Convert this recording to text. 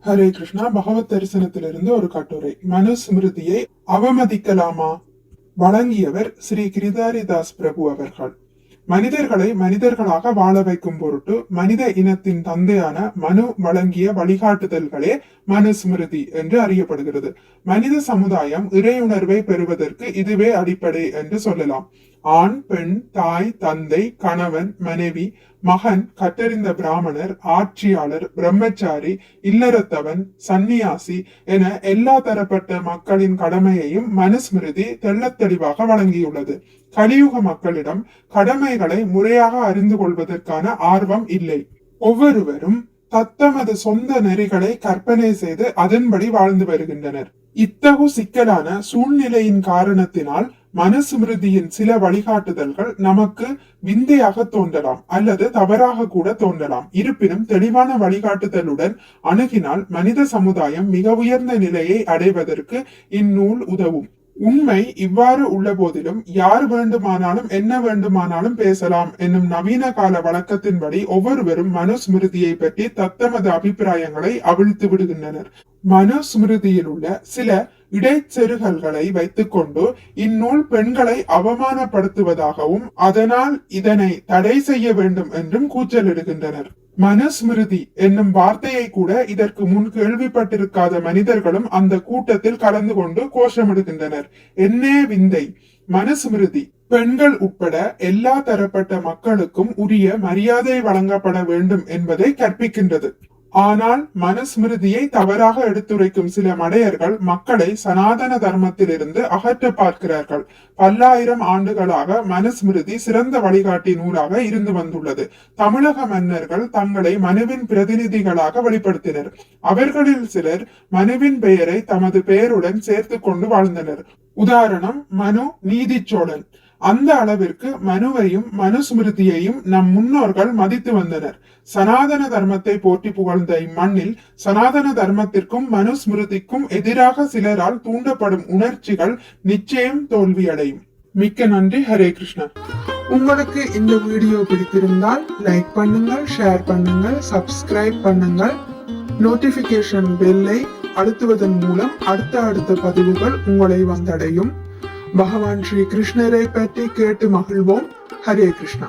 ஹரே கிருஷ்ணா. பகவத் தரிசனத்திலிருந்து ஒரு கட்டுரை. மனுஸ்மிருதியை அவமதிக்கலாமா? வழங்கியவர் ஸ்ரீ கிரிதாரிதாஸ் பிரபு அவர்கள். மனிதர்களை மனிதர்களாக வாழ வைக்கும் பொருட்டு மனித இனத்தின் தந்தையான மனு வழங்கிய வழிகாட்டுதல்களே மனுஸ்மிருதி என்று அறியப்படுகிறது. மனித சமுதாயம் இறையுணர்வை பெறுவதற்கு இதுவே அடிப்படை என்று சொல்லலாம். ஆண், பெண், தாய், தந்தை, கணவன், மனைவி, மகன், கற்றறிந்த பிராமணர், ஆட்சியாளர், பிரம்மச்சாரி, இல்லறத்தவன், சந்நியாசி என எல்லா தரப்பட்ட மக்களின் கடமையையும் மனுஸ்மிருதி தெள்ளத் தெளிவாக வழங்கியுள்ளது. கலியுக மக்களிடம் கடமைகளை முறையாக அறிந்து கொள்வதற்கான ஆர்வம் இல்லை. ஒவ்வொருவரும் தத்தமது சொந்த நெறிகளை கற்பனை செய்து அதன்படி வாழ்ந்து வருகின்றனர். இத்தகு சிக்கலான சூழ்நிலையின் காரணத்தினால் மனுஸ்மிருதியின் சில வழிகாட்டுதல்கள் நமக்கு விந்தையாக தோன்றலாம் அல்லது தவறாக கூட தோன்றலாம். இருப்பினும் தெளிவான வழிகாட்டுதலுடன் அணுகினால் மனித சமுதாயம் மிக உயர்ந்த நிலையை அடைவதற்கு இந்நூல் உதவும். உண்மை இவ்வாறு உள்ள போதிலும் யார் வேண்டுமானாலும் என்ன வேண்டுமானாலும் பேசலாம் என்னும் நவீன கால வழக்கத்தின்படி ஒவ்வொருவரும் மனுஸ்மிருதியை பற்றி தத்தமது அபிப்பிராயங்களை அவிழ்த்து விடுகின்றனர். மனுஸ்மிருதியில் உள்ள சில இடைச்செருகல்களை வைத்துக் கொண்டு இந்நூல் பெண்களை அவமானப்படுத்துவதாகவும் அதனால் இதனை தடை செய்ய வேண்டும் என்றும் கூச்சலிடுகின்றனர். மனுஸ்மிருதி என்னும் வார்த்தையை கூட இதற்கு முன் கேள்விப்பட்டிருக்காத மனிதர்களும் அந்த கூட்டத்தில் கலந்து கொண்டு கோஷமிடுகின்றனர். என்னே விந்தை! மனுஸ்மிருதி பெண்கள் உட்பட எல்லா தரப்பட்ட மக்களுக்கும் உரிய மரியாதை வழங்கப்பட வேண்டும் என்பதை கற்பிக்கின்றது. ஆனால் மனுஸ்மிருதியை தவறாக எடுத்துரைக்கும் சில மடையர்கள் மக்களை சனாதன தர்மத்திலிருந்து அகற்ற பார்க்கிறார்கள். பல்லாயிரம் ஆண்டுகளாக மனுஸ்மிருதி சிறந்த வழிகாட்டி நூலாக இருந்து வந்துள்ளது. தமிழக மன்னர்கள் தங்களை மனுவின் பிரதிநிதிகளாக வெளிப்படுத்தினர். அவர்களில் சிலர் மனுவின் பெயரை தமது பெயருடன் சேர்த்து கொண்டு வாழ்ந்தனர். உதாரணம் மனு நீதி சோழன். அந்த அளவிற்கு மனுவையும் மனுஸ்மிருதியையும் நம் முன்னோர்கள் மதித்து வந்தனர். சனாதன தர்மத்தை போற்றி புகழ்ந்த இம்மண்ணில் சனாதன தர்மத்திற்கும் மனுஸ்மிருதிக்கும் எதிராக சிலரால் தூண்டப்படும் உணர்ச்சிகள் நிச்சயம் தோல்வியடையும். மிக்க நன்றி. ஹரே கிருஷ்ணா. உங்களுக்கு இந்த வீடியோ பிடித்திருந்தால் லைக் பண்ணுங்கள், ஷேர் பண்ணுங்கள், சப்ஸ்கிரைப் பண்ணுங்கள். நோட்டிபிகேஷன் பெல்லை அழுத்துவதன் மூலம் அடுத்த பதிவுகள் உங்களை வந்தடையும். பகவான் ஸ்ரீ கிருஷ்ணரை பற்றி கேட்டு மகிழ்வோம். ஹரே கிருஷ்ணா.